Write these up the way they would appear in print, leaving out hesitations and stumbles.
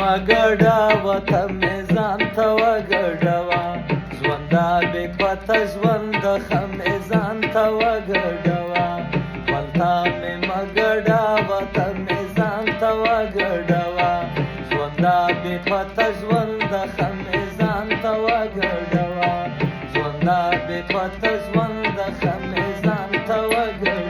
مګډاوه ته مې ځان ته وګډوه ژونده بې پته ژوند ښه مې ځان ته وګډوه ولته مې مګډاوه ته مې ځان ته وګډوه ژونده بې پته ژوند ښه مې ځان ته وګډوه ژونده بې پته ژوند ښه مې ځان ته وګډوه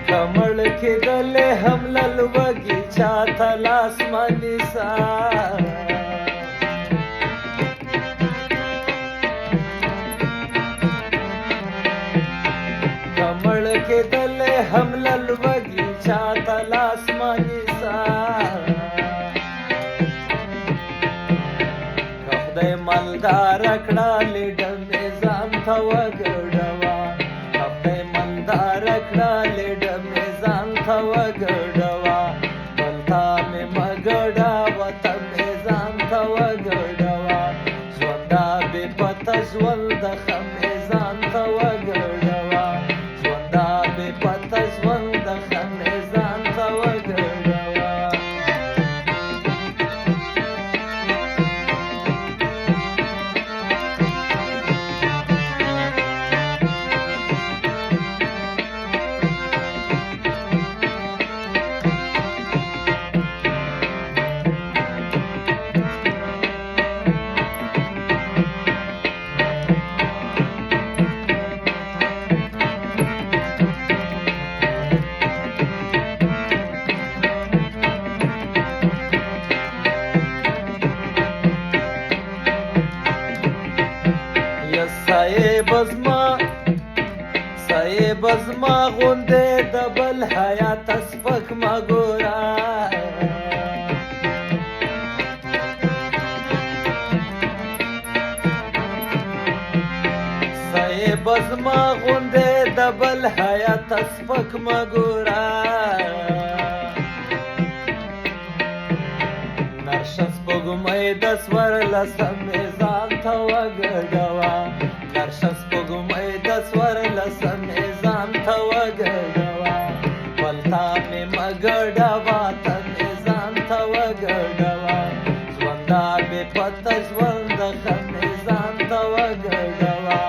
کمړ کېدلې هم للوږي چاته لاس مه نیسه کمړ کېدلې هم للوږي چاته لاس مه نیسه که خدای مالداره کړه لیډه مې ځان ته وګډوه که خدای مالداره کړه لیډه مې ځان ته وګډوه ولته مې مګډاوه ته مې ځان ته وګډوه ژونده بې پته ژوند ښه مې ځان ته وګډوه ژونده بې پته ژوند ښه مې ځان ته وګډوه صاحب زما غوندې د بل حیات سپک مه ګوره صاحب زما غوندې د بل حیات سپک مه ګوره نرشه سپوږمۍ د څوارلسم مې ځان ته وګډوه نرشه سپوږمۍ د څوارلسم مې ځان ته وګډوه ولته مې مګډوه ته مې ځان ته وګډوه ژونده بې پته ژوند ښه مې ځان ته وګډوه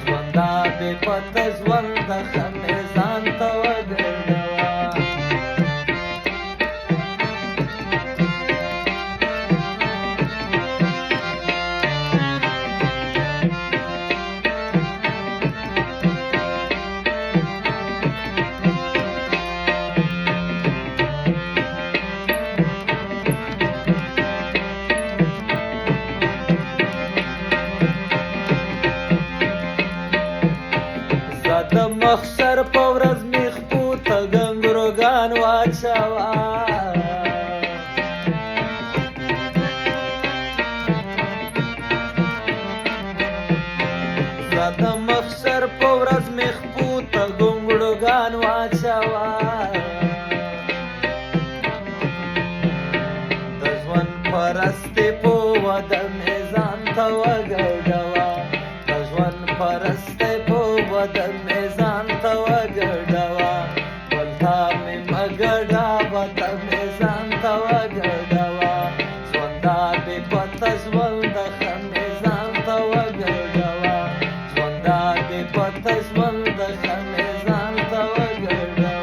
ژونده بې پته ژوند ښه مې ځان ته وګډوه د محشر په ورځ مې خپو ته ګنګروګان واچوه زه د محشر په ورځ مې خپو ته ګنګروګان واچوه د ژوند پرستې په وده مې ځان ته وګډوه د ژوند پرستې په وده مې ځان ته وګډوه ولته مې مګډاوه ته مې ځان ته وګډوه ژونده بې پته ژوند ښه مې ځان ته وګډوه ژونده بې پته ژوند ښه مې ځان ته وګډوه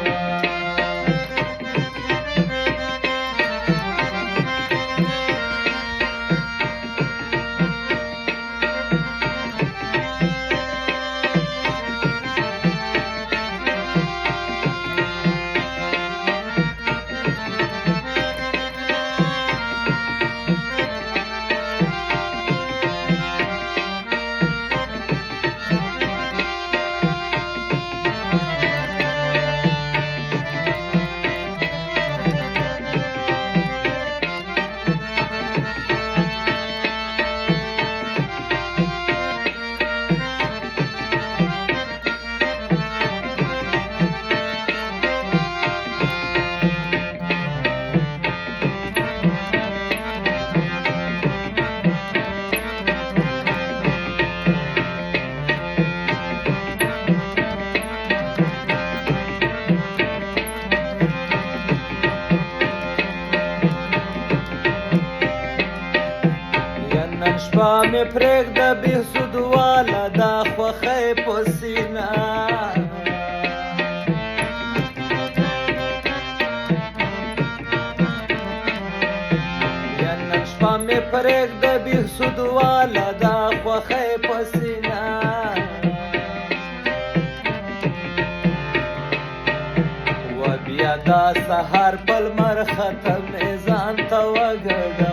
شپه مې پرېږده بېسود واله دا خوښۍ په سینه یا نن شپه مې پرېږده بېسود واله دا خوښۍ په سینه و بیا دا سهار په لمر ختم مې ځان ته وګډه